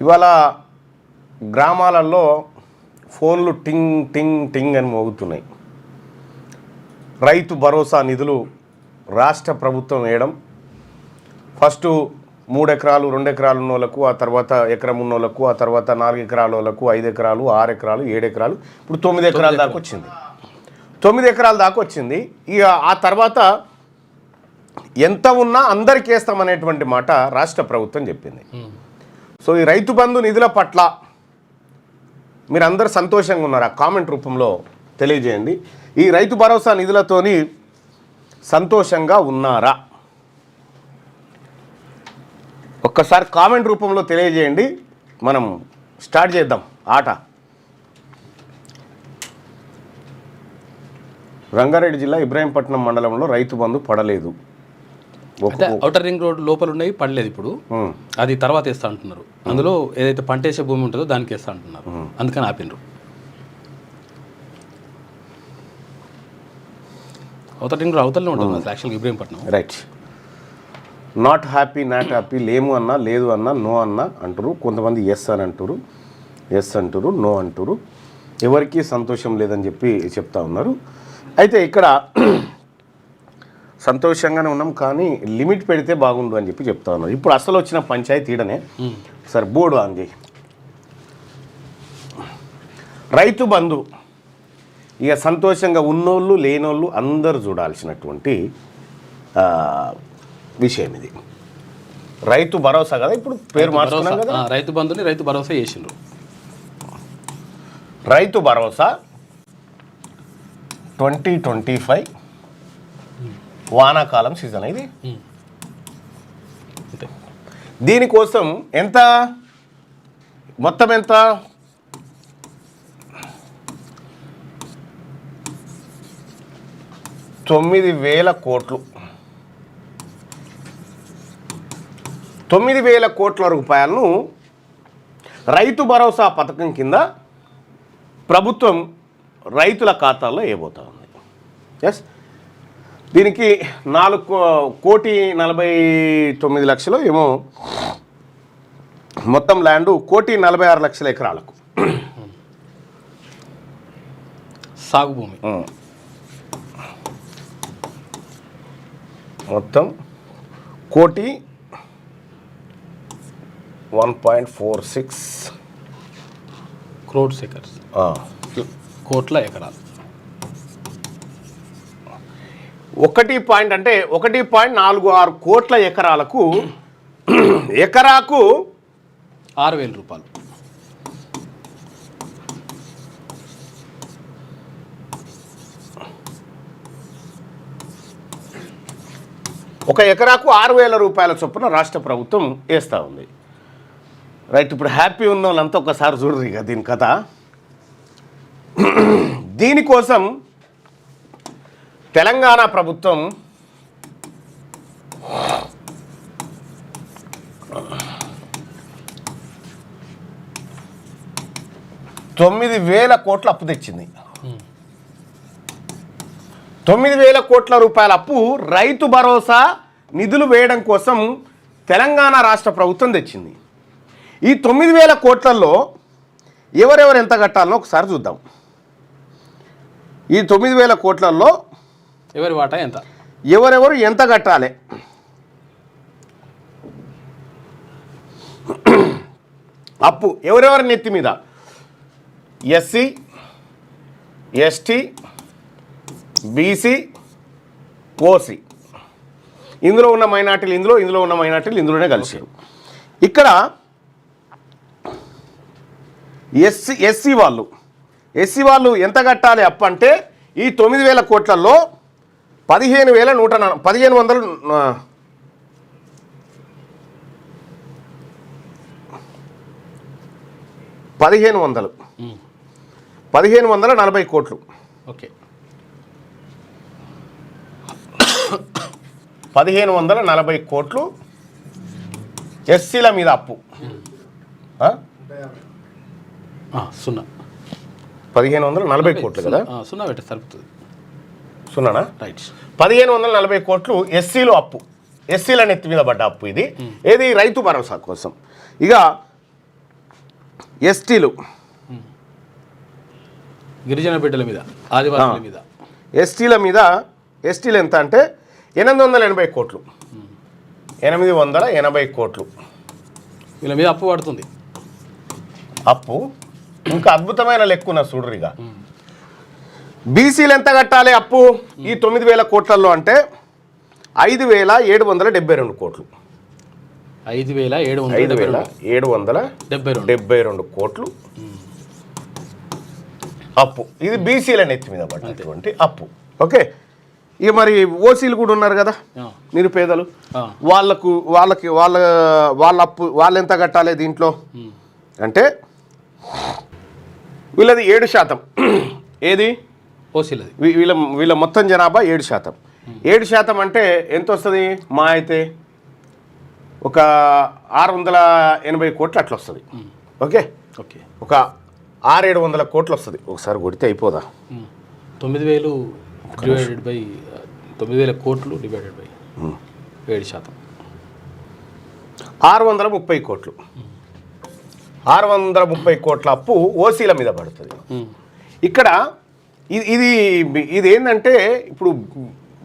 ఇవాళ గ్రామాలలో ఫోన్లు టింగ్ టింగ్ టింగ్ అని మోగుతున్నాయి. రైతు భరోసా నిధులు రాష్ట్ర ప్రభుత్వం వేయడం, ఫస్టు 3 ఎకరాలు 2 ఎకరాలు ఉన్నోళ్ళకు, ఆ తర్వాత ఎకరం ఉన్నోళ్ళకు, ఆ తర్వాత 4 ఎకరాల వాళ్ళకు, 5 ఎకరాలు 6 ఎకరాలు 7 ఎకరాలు, ఇప్పుడు 9 ఎకరాల దాకా వచ్చింది. 9 ఎకరాల దాకా వచ్చింది. ఇక ఆ తర్వాత ఎంత ఉన్నా అందరికీ వేస్తామనేటువంటి మాట రాష్ట్ర ప్రభుత్వం చెప్పింది. సో ఈ రైతు బంధు నిధుల పట్ల మీరందరూ సంతోషంగా ఉన్నారా? కామెంట్ రూపంలో తెలియజేయండి. ఈ రైతు భరోసా నిధులతోని సంతోషంగా ఉన్నారా? ఒక్కసారి కామెంట్ రూపంలో తెలియజేయండి. మనం స్టార్ట్ చేద్దాం ఆట. రంగారెడ్డి జిల్లా ఇబ్రాహీంపట్నం మండలంలో రైతు బంధు పడలేదు. ఔటర్ రింగ్ రోడ్ లోపల ఉన్నాయి, పడలేదు. ఇప్పుడు అది తర్వాత వేస్తా అంటున్నారు. అందులో ఏదైతే పంట వేసే భూమి ఉంటుందో దానికి వేస్తా అంటున్నారు, అందుకని ఆపినరు. ఔటర్ రింగ్ రోడ్ అవతలనే ఉంటుంది యాక్చువల్గా Ibrahimpatnam. Right. Not happy not happy, లేము అన్నా లేదు అన్నా నో అన్నా అంటారు. కొంతమంది ఎస్ అని అంటారు, ఎస్ అంటారు, నో అంటారు. ఎవరికీ సంతోషం లేదని చెప్పి చెప్తా ఉన్నారు. అయితే ఇక్కడ సంతోషంగానే ఉన్నాం, కానీ లిమిట్ పెడితే బాగుండు అని చెప్పి చెప్తా ఉన్నారు. ఇప్పుడు అసలు వచ్చిన పంచాయతీ ఈడనే. సరే బోర్డు ఆన్ చేయి. రైతు బంధు ఇక సంతోషంగా ఉన్నోళ్ళు లేనోళ్ళు అందరూ చూడాల్సినటువంటి విషయం ఇది. రైతు భరోసా కదా, ఇప్పుడు పేరు మార్చుకున్నాం కదా. రైతు బంధుని రైతు భరోసా చేసిండ్రు. రైతు భరోసా 2025 వానాకాలం సీజన్ ఇది. దీనికోసం ఎంత మొత్తం ఎంత? 9,000 కోట్లు. 9,000 కోట్ల రూపాయలను రైతు భరోసా పథకం కింద ప్రభుత్వం రైతుల ఖాతాల్లో వేయబోతా ఉంది. ఎస్, దీనికి 4,49,00,000 ఏమో మొత్తం ల్యాండు, 1,46,00,000 ఎకరాలకు సాగు భూమి. మొత్తం 1,1.46 క్రోడ్స్ ఎకర్స్, కోట్ల ఎకరాలు. 1.46 కోట్ల ఎకరాలకు ఎకరాకు 6,000 రూపాయలు. ఒక ఎకరాకు 6,000 రూపాయల చొప్పున రాష్ట్ర ప్రభుత్వం వేస్తూ ఉంది. రైట్. ఇప్పుడు హ్యాపీ ఉన్న వాళ్ళంతా ఒకసారి చూడరు ఇక దీని కథ. దీనికోసం తెలంగాణ ప్రభుత్వం $9,000 కోట్ల అప్పు తెచ్చింది. 9,000 కోట్ల రూపాయల అప్పు రైతు భరోసా నిధులు వేయడం కోసం తెలంగాణ రాష్ట్ర ప్రభుత్వం తెచ్చింది. ఈ 9,000 కోట్లలో ఎవరెవరు ఎంత కట్టాలనో ఒకసారి చూద్దాం. ఈ 9,000 కోట్లలో ఎవరి వాటా ఎంత, ఎవరెవరు ఎంత కట్టాలి? అప్పు ఎవరెవరి నెత్తి మీద? ఎస్సీ, ఎస్టీ, బీసీ, ఓసీ, ఇందులో ఉన్న మైనార్టీలు ఇందులో ఉన్న మైనార్టీలు ఇందులోనే కలిసారు. ఇక్కడ ఎస్సీ వాళ్ళు ఎంత కట్టాలి అప్పు అంటే ఈ 9,000 కోట్లలో 1,540 కోట్లు. ఓకే, 1,540 కోట్లు ఎస్సీల మీద అప్పు. 1,540 కోట్లు కదా, సున్నా పెట్టే సరిపోతుంది. సున్నానా? రైట్. 1,540 కోట్లు ఎస్సీలు అప్పు, ఎస్సీల నెత్తి మీద పడ్డ అప్పు ఇది. ఏది? రైతు భరోసా కోసం. ఇక ఎస్టీలు గిరిజన బిడ్డల మీద, ఆదివాసుల మీద, ఎస్టీలు ఎంత అంటే 880 కోట్లు. 880 కోట్లు వీళ్ళ మీద అప్పు పడుతుంది. అప్పు ఇంకా అద్భుతమైన లెక్కున చూడరిగా. బీసీలు ఎంత కట్టాలి అప్పు ఈ 9,000 కోట్లలో అంటే 5,772 కోట్లు. 5,772 కోట్లు అప్పు. ఇది బీసీల నెత్తి మీద పడినటువంటి అప్పు. ఓకే, ఇక మరి ఓసీలు కూడా ఉన్నారు కదా నిరుపేదలు, వాళ్ళ అప్పు వాళ్ళు ఎంత కట్టాలి దీంట్లో అంటే వీళ్ళది 7%. ఏది ఓసీలది వీళ్ళ మొత్తం జనాభా 7%. 7% అంటే ఎంత వస్తుంది? మా అయితే ఒక 680 కోట్లు అట్లా వస్తుంది. ఓకే, ఒక 600-700 కోట్లు వస్తుంది. ఒకసారి కొడితే అయిపోదా? 9,000 డివైడెడ్ బై 9,000 కోట్లు డివైడెడ్ బై 7%. 630 కోట్లు. 630 కోట్ల అప్పు ఓసీల మీద పడుతుంది. ఇక్కడ ఇది ఏంటంటే ఇప్పుడు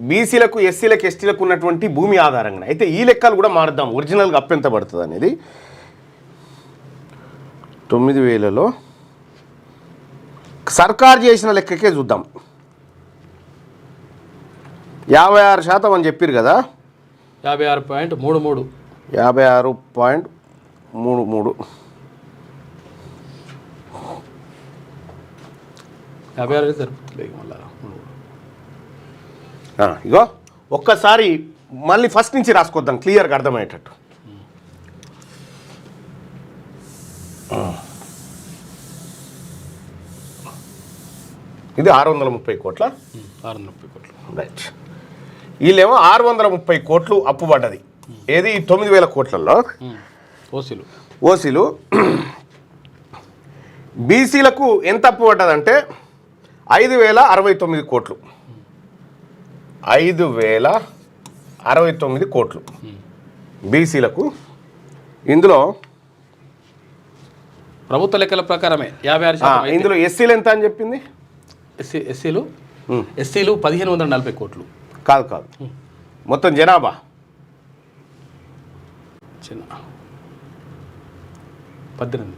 బీసీలకు, ఎస్సీలకు, ఎస్టీలకు ఉన్నటువంటి భూమి ఆధారంగా అయితే ఈ లెక్కలు కూడా మారుద్దాం. ఒరిజినల్గా అప్పు ఎంత పడుతుంది అనేది 9,000లో సర్కారు చేసిన లెక్కకే చూద్దాం. 56% అని చెప్పారు కదా. 56.33. 56.33. 56 సరిపోతుంది మళ్ళీ. ఇగో ఒక్కసారి మళ్ళీ ఫస్ట్ నుంచి రాసుకొద్దాం క్లియర్గా అర్థమయ్యేటట్టు. ఇది 630 కోట్ల. 630 కోట్లు. రైట్. వీళ్ళేమో 630 కోట్లు అప్పు పడ్డది. ఏది 9,000 కోట్లలో ఓసీలు. బీసీలకు ఎంత అప్పు పడ్డదంటే 5,069 కోట్లు. 5,069 కోట్లు బీసీలకు. ఇందులో ప్రభుత్వ లెక్కల ప్రకారమే 56%. ఇందులో ఎస్సీలు ఎంత అని చెప్పింది? ఎస్సీలు 1,540 కోట్లు. కాదు మొత్తం జనాభా 18.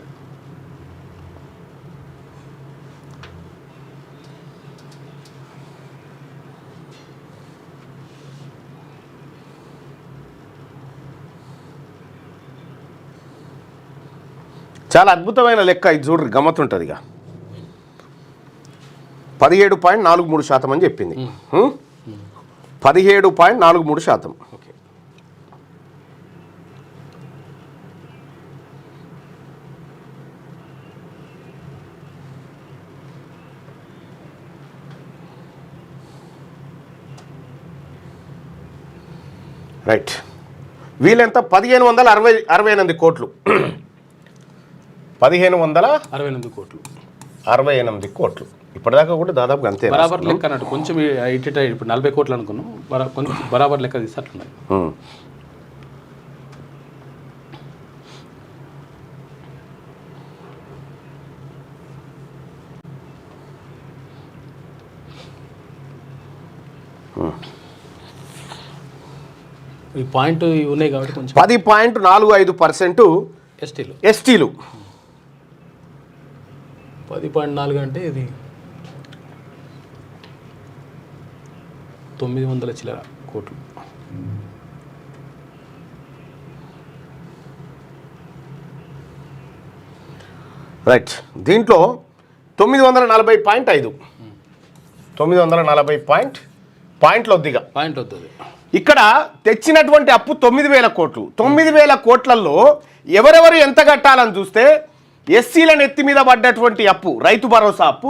చాలా అద్భుతమైన లెక్క ఇది చూడ్రి, గమ్మత్తుంటుంది. ఇక 17.43% అని చెప్పింది. 17.43%. ఓకే. రైట్. వీళ్ళెంత? 1,568 కోట్లు. 1,568 కోట్లు. 68 కోట్లు. ఇప్పటిదాకా కూడా దాదాపు అంతే. బరాబర్ లెక్క అన్నట్టు. కొంచెం ఇటు ఇప్పుడు 40 కోట్లు అనుకున్నాం. కొంచెం బరాబర్ లెక్క తీసేట్లున్నాయి. ఈ పాయింట్ ఉన్నాయి కాబట్టి కొంచెం 10.45% ఎస్టీలు. 10.4 అంటే ఇది 900 చిల్లర కోట్లు. రైట్. దీంట్లో 940.5. 940 పాయింట్లు వద్దిగా. ఇక్కడ తెచ్చినటువంటి అప్పు 9,000 కోట్లు. 9,000 కోట్లలో ఎవరెవరు ఎంత కట్టాలని చూస్తే ఎస్సీల నెత్తి మీద పడ్డటువంటి అప్పు, రైతు భరోసా అప్పు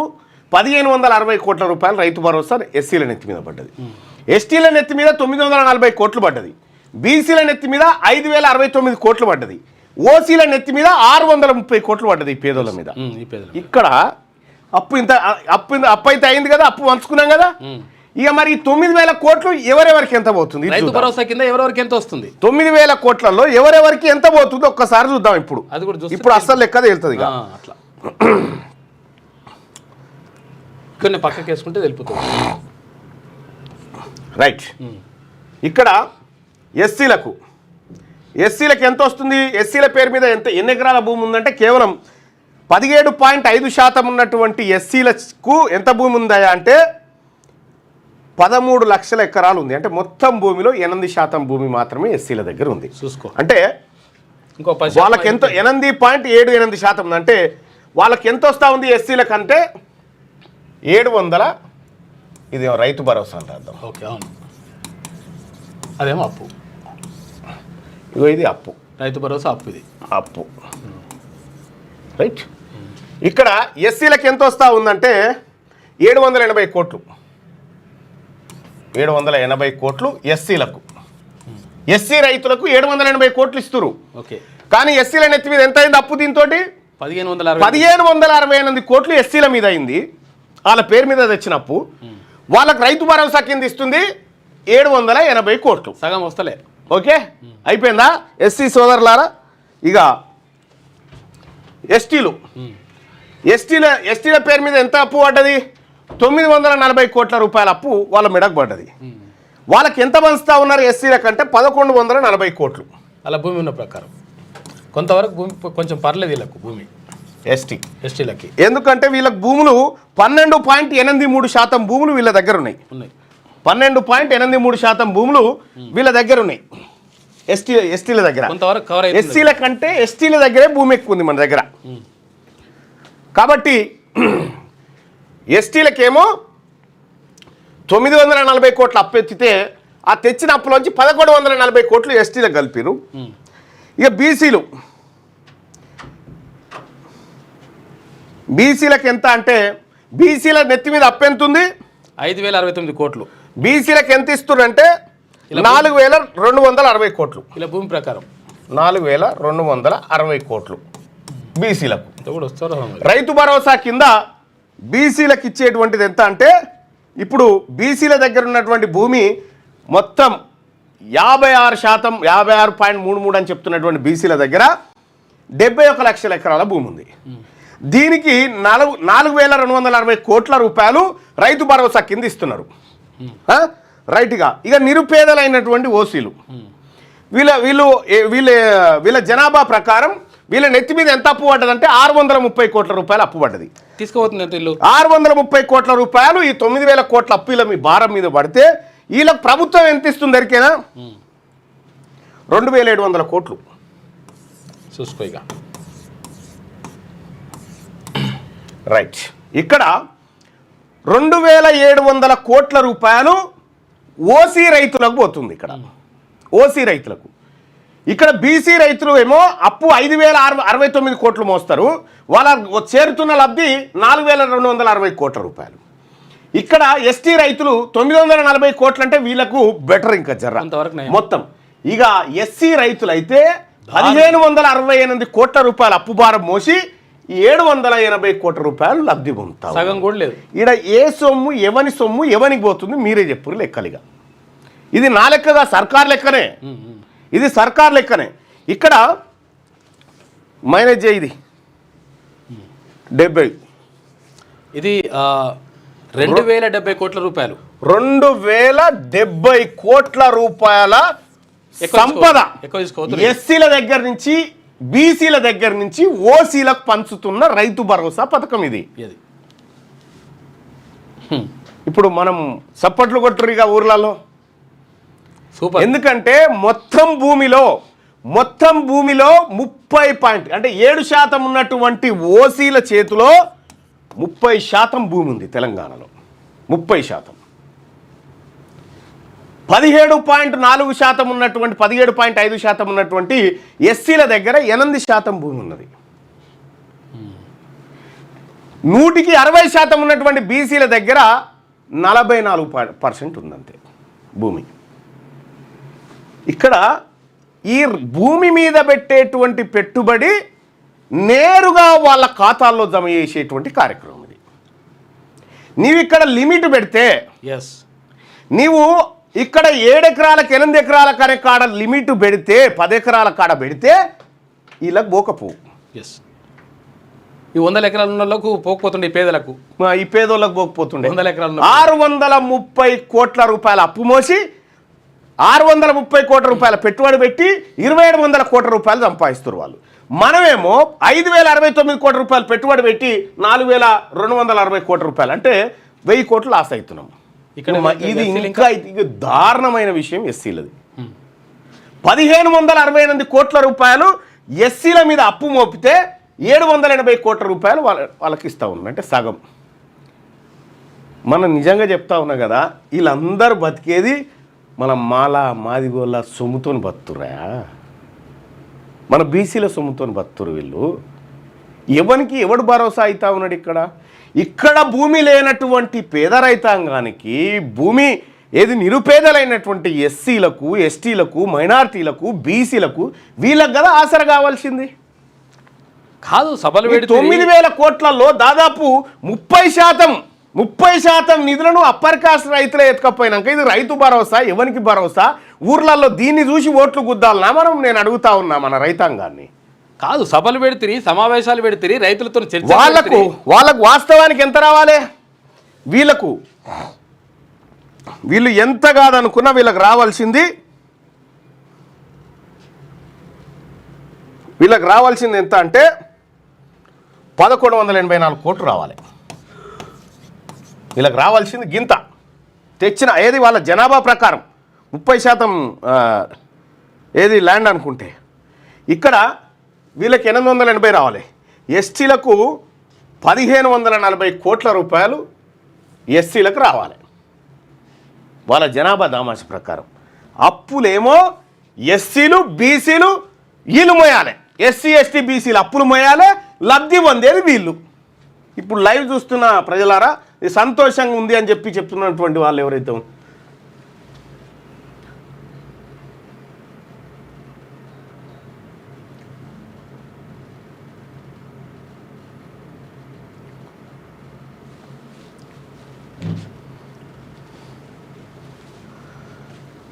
1,560 కోట్ల రూపాయలు రైతు భరోసా ఎస్సీల నెత్తి మీద పడ్డది. ఎస్టీల నెత్తి మీద 940 కోట్లు పడ్డది. బీసీల నెత్తి మీద 5,069 కోట్లు పడ్డది. ఓసీల నెత్తి మీద 630 కోట్లు పడ్డది ఈ పేదోళ్ళ మీద. ఇక్కడ అప్పు అయితే అయింది కదా, అప్పు పంచుకున్నాం కదా. ఇక మరి 9,000 కోట్లు ఎవరెవరికి ఎంత పోతుంది రైతు భరోసా కింద ఎవరెవరికి ఎంత వస్తుంది? 9,000 కోట్లలో ఎవరెవరికి ఎంత పోతుందో ఒక్కసారి చూద్దాం. ఇప్పుడు అది కూడా చూస్తే ఇప్పుడు అస్సలు లెక్క తేలుతుంది ఇక. అట్లా కొన్ని పక్కకి వేసుకుంటే తెలుపుతుంది. రైట్. ఇక్కడ ఎస్సీలకు ఎంత వస్తుంది? ఎస్సీల పేరు మీద ఎన్ని ఎకరాల భూమి ఉందంటే కేవలం 17.5% ఉన్నటువంటి ఎస్సీలకు ఎంత భూమి ఉందా అంటే 13 లక్షల ఎకరాలు ఉంది. అంటే మొత్తం భూమిలో 8% భూమి మాత్రమే ఎస్సీల దగ్గర ఉంది. చూసుకో, అంటే ఇంకో వాళ్ళకి ఎంత 8.78% ఉంది. అంటే వాళ్ళకి ఎంత వస్తూ ఉంది ఎస్సీలకు అంటే 700. ఇది రైతు భరోసా అంటే అర్థం. ఓకే, అవును, అదేమో అప్పు. ఇగో ఇది అప్పు, రైతు భరోసా అప్పు, ఇది అప్పు. రైట్. ఇక్కడ ఎస్సీలకు ఎంత వస్తూ ఉందంటే 780 కోట్లు. 780 కోట్లు ఎస్సీలకు. ఎస్సీ రైతులకు 780 కోట్లు ఇస్తున్నారు. ఓకే, కానీ ఎస్సీల నెత్తి మీద ఎంత అయింది అప్పు? దీంతో 1568 కోట్లు ఎస్సీల మీద అయింది. వాళ్ళ పేరు మీద తెచ్చిన అప్పు. వాళ్ళకి రైతు భరోసా కింద ఇస్తుంది 780 కోట్లు. సగం వస్తలే. ఓకే, అయిపోయిందా ఎస్సీ సోదరులారా? ఇక ఎస్టీల పేరు మీద ఎంత అప్పు పడ్డది? 940 కోట్ల రూపాయల అప్పు వాళ్ళ మెడకు పడ్డది. వాళ్ళకి ఎంత పంచుతా ఉన్నారు ఎస్సీల కంటే? 1140 కోట్లు. అలా భూమి ఉన్న ప్రకారం కొంతవరకు భూమి కొంచెం పర్లేదు వీళ్ళకు భూమి ఎస్టీలకి. ఎందుకంటే వీళ్ళకి భూములు 12.83% భూములు వీళ్ళ దగ్గర ఉన్నాయి. 12.83% భూములు వీళ్ళ దగ్గర ఉన్నాయి ఎస్టీల దగ్గర. కొంతవరకు కవర్ అయ్యింది. ఎస్సీల కంటే ఎస్టీల దగ్గరే భూమి ఎక్కువ ఉంది మన దగ్గర. కాబట్టి ఎస్టీలకేమో 940 కోట్ల అప్పు ఎత్తితే ఆ తెచ్చిన అప్పులోంచి 1140 కోట్లు ఎస్టీలకు కలిపిరు. ఇక బీసీలకు ఎంత అంటే బీసీల నెత్తి మీద అప్పు ఎంత ఉంది? 5,069 కోట్లు. బీసీలకు ఎంత ఇస్తున్నారు? 4,260 కోట్లు. ఇలా భూమి ప్రకారం 4,260 కోట్లు బీసీలకు. వస్తారు. రైతు భరోసా కింద బీసీలకు ఇచ్చేటువంటిది ఎంత అంటే ఇప్పుడు బీసీల దగ్గర ఉన్నటువంటి భూమి మొత్తం 56%, 56.33 అని చెప్తున్నటువంటి బీసీల దగ్గర 71 లక్షల ఎకరాల భూమి ఉంది. దీనికి 4,260 కోట్ల రూపాయలు రైతు భరోసా కింద ఇస్తున్నారు. రైట్గా. ఇక నిరుపేదలైనటువంటి ఓసీలు వీళ్ళ జనాభా ప్రకారం వీళ్ళ నెత్తి మీద ఎంత అప్పు పడ్డదంటే 630 కోట్ల రూపాయలు అప్పు పడ్డది. తీసుకోబోతుంది 630 కోట్ల రూపాయలు ఈ 9,000 కోట్ల అప్పు వీళ్ళ మీ భారం మీద పడితే వీళ్ళకి ప్రభుత్వం ఎంత ఇస్తుంది? దరికేనా 2,700 కోట్లు. చూసుకో ఇక. రైట్. ఇక్కడ 2,700 కోట్ల రూపాయలు ఓసీ రైతులకు పోతుంది. ఇక్కడ ఓసీ రైతులకు. ఇక్కడ బీసీ రైతులు ఏమో అప్పు 5,069 కోట్లు మోస్తారు. వాళ్ళ చేరుతున్న లబ్ధి 4,260 కోట్ల రూపాయలు. ఇక్కడ ఎస్టీ రైతులు 940 కోట్లు అంటే వీళ్ళకు బెటర్ ఇంకా జర్ర మొత్తం. ఇక ఎస్సీ రైతులు అయితే 1,568 కోట్ల రూపాయల అప్పు భారం మోసి 780 కోట్ల రూపాయలు లబ్ధి పొందుతారు. సగం కూడా లేదు. ఇక్కడ ఏ సొమ్ము ఎవని సొమ్ము ఎవనికి పోతుంది మీరే చెప్పురు లెక్కలుగా. ఇది నా లెక్కగా సర్కార్ లెక్కనే. ఇది సర్కార్ లెక్కనే. ఇక్కడ మైనేజ్ ఇది 70. ఇది 2,070 కోట్ల రూపాయలు. 2,070 కోట్ల రూపాయల సంపద ఎస్సీల దగ్గర నుంచి బీసీల దగ్గర నుంచి ఓసీలకు పంచుతున్న రైతు భరోసా పథకం ఇది. ఇప్పుడు మనం చప్పట్లు కొట్టురిగా ఊర్లలో. ఎందుకంటే మొత్తం భూమిలో 30 అంటే 7% ఉన్నటువంటి ఓసీల చేతిలో 30% భూమి ఉంది తెలంగాణలో. 30%. 17.4% ఉన్నటువంటి 17.5% ఉన్నటువంటి ఎస్సీల దగ్గర 8% భూమి ఉన్నది. 160% ఉన్నటువంటి బీసీల దగ్గర 44% ఉందంతే భూమి. ఇక్కడ ఈ భూమి మీద పెట్టేటువంటి పెట్టుబడి నేరుగా వాళ్ళ ఖాతాల్లో జమ చేసేటువంటి కార్యక్రమం ఇది. నీవు ఇక్కడ లిమిట్ పెడితే నీవు ఇక్కడ 7 ఎకరాలకు 8 ఎకరాల కనే కాడ లిమిట్ పెడితే 10 ఎకరాల కాడ పెడితే వీళ్ళకి పోకపోవు. ఎస్, ఈ 100 ఎకరాల ఉన్న వాళ్ళకు పోకపోతుండే, ఈ పేదలకు, ఈ పేదోళ్ళకి పోకపోతుండే. 100 ఎకరాలు 630 కోట్ల రూపాయల అప్పు మోసి 630 కోట్ల రూపాయల పెట్టుబడి పెట్టి 2700 కోట్ల రూపాయలు సంపాదిస్తారు వాళ్ళు. మనమేమో 5069 కోట్ల రూపాయలు పెట్టుబడి పెట్టి 4260 కోట్ల రూపాయలు, అంటే 1000 కోట్లు లాస్ అవుతున్నాం. ఇక్కడ ఇది ఇంకా దారుణమైన విషయం ఎస్సీలది. 1568 కోట్ల రూపాయలు ఎస్సీల మీద అప్పు మోపితే 780 కోట్ల రూపాయలు వాళ్ళకి ఇస్తా ఉన్నాం, అంటే సగం. మనం నిజంగా చెప్తా ఉన్నా కదా, వీళ్ళందరూ బతికేది మన మాదిగోళ్ళ సొమ్ముతోని బతురా, మన బీసీల సొమ్ముతోని బతురు వీళ్ళు. ఎవడు భరోసా అవుతా ఉన్నాడు ఇక్కడ భూమి లేనటువంటి పేద రైతాంగానికి, భూమి ఏది నిరుపేదలైనటువంటి ఎస్సీలకు, ఎస్టీలకు, మైనార్టీలకు, బీసీలకు, వీళ్ళకి కదా ఆసర కావాల్సింది కాదు. సభలు 9,000 కోట్లలో దాదాపు 30% నిధులను అప్పర్ కాస్ట్ రైతులే ఎత్తుకపోయినాక ఇది రైతు భరోసా ఎవరికి భరోసా? ఊర్లలో దీన్ని చూసి ఓట్లు గుద్దాలనా మనం? నేను అడుగుతా ఉన్నా మన రైతాంగాన్ని. కాదు, సభలు పెడితే, సమావేశాలు పెడితే, రైతులతో చర్చ, వాళ్ళకు వాస్తవానికి ఎంత రావాలి? వీళ్ళు ఎంత కాదనుకున్నా వీళ్ళకి రావాల్సింది ఎంత అంటే 1184 కోట్లు రావాలి. వీళ్ళకి రావాల్సింది గింత తెచ్చిన, ఏది వాళ్ళ జనాభా ప్రకారం 30% ఏది ల్యాండ్ అనుకుంటే, ఇక్కడ వీళ్ళకి 880 రావాలి. ఎస్టీలకు 1540 కోట్ల రూపాయలు ఎస్సీలకు రావాలి వాళ్ళ జనాభా దామాష ప్రకారం. అప్పులేమో ఎస్సీలు, బీసీలు వీళ్ళు మోయాలి, ఎస్సీ, ఎస్టీ, బీసీలు అప్పులు మోయాలి, లబ్ధి పొందేది వీళ్ళు. ఇప్పుడు లైవ్ చూస్తున్న ప్రజలారా, ఇది సంతోషంగా ఉంది అని చెప్తున్నటువంటి వాళ్ళు ఎవరైతే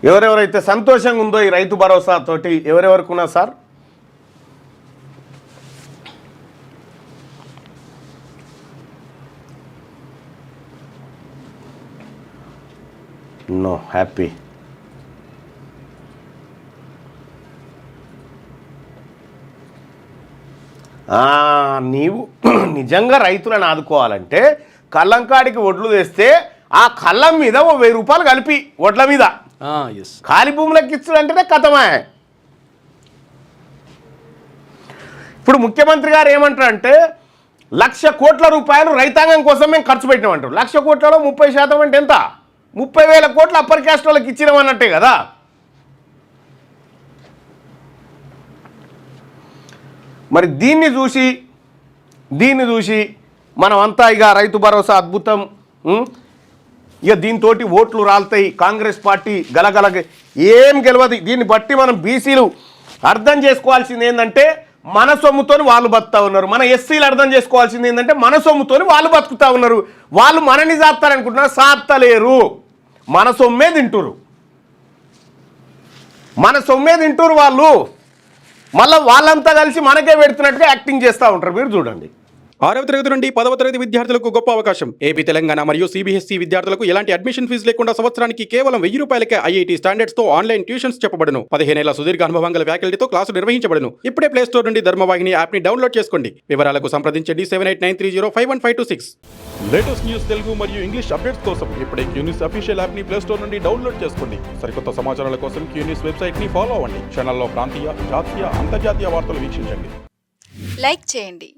ఎవరెవరైతే సంతోషంగా ఉందో ఈ రైతు భరోసా తోటి ఎవరెవరికి ఉన్నా సార్? No happy. నీవు నిజంగా రైతులను ఆదుకోవాలంటే కళ్ళంకాడికి ఒడ్లు తెస్తే ఆ కళ్ళం మీద 1000 రూపాయలు కలిపి ఒడ్ల మీద ఖాళీ భూములకు ఇచ్చాడంటేనే కథమే. ఇప్పుడు ముఖ్యమంత్రి గారు ఏమంటారంటే 1,00,000 కోట్ల రూపాయలు రైతాంగం కోసం మేము ఖర్చు పెట్టినామంటారు. 1,00,000 కోట్లలో 30% అంటే ఎంత? 30,000 కోట్లు అప్పర్ క్యాస్ట్ వాళ్ళకి ఇచ్చినామన్నట్టే కదా. మరి దీన్ని చూసి మనం అంతా ఇక రైతు భరోసా అద్భుతం, ఇక దీంతో ఓట్లు రాలుతాయి, కాంగ్రెస్ పార్టీ గలగల ఏం గెలవదు. దీన్ని బట్టి మనం బీసీలు అర్థం చేసుకోవాల్సింది ఏంటంటే మన సొమ్ముతోని వాళ్ళు బతుకుతా ఉన్నారు. మన ఎస్సీలు అర్థం చేసుకోవాల్సింది ఏంటంటే మన సొమ్ముతోని వాళ్ళు బతుకుతా ఉన్నారు. వాళ్ళు మనని సాత్తారనుకుంటున్నారు, సాత్తలేరు. మన సొమ్మే తింటూరు వాళ్ళు. మళ్ళీ వాళ్ళంతా కలిసి మనకే పెడుతున్నట్టుగా యాక్టింగ్ చేస్తూ ఉంటారు. మీరు చూడండి. 6వ తరగతి నుండి 10వ తరగతి విద్యార్థులకు గొప్ప అవకాశం. ఏపీ, తెలంగాణ మరియు సిబిఎస్ఈ విద్యార్థులకు ఎలాంటి అడ్మిషన్ ఫీజు లేకుండా సంవత్సరానికి కేవలం 1000 రూపాయలకే ఐఐటీ స్టాండర్డ్స్ తో ఆన్లైన్ ట్యూషన్స్ చెప్పబడును. 15 ఏళ్ల సుదీర్ఘ అనుభవం గల ఫ్యాకల్టీతో క్లాసులు నిర్వహించబడును. ఇప్పుడే ప్లే స్టోర్ నుండి ధర్మవాహిని యాప్ ని డౌన్లోడ్ చేసుకోండి. వివరాలకు సంప్రదించండి 7893051526. లేటెస్ట్ న్యూస్ తెలుగు మరియు ఇంగ్లీష్ అప్డేట్స్ కోసం ఇప్పుడే క్యూన్యూస్ అఫీషియల్ యాప్ ని ప్లే స్టోర్ నుండి డౌన్లోడ్ చేసుకోండి. సరికొత్త సమాచారాల కోసం క్యూన్యూస్ వెబ్సైట్ ని ఫాలో అవ్వండి. ఛానల్లో ప్రాంతీయ, జాతీయ, అంతర్జాతీయ వార్తలు వీక్షించండి. లైక్ చేయండి.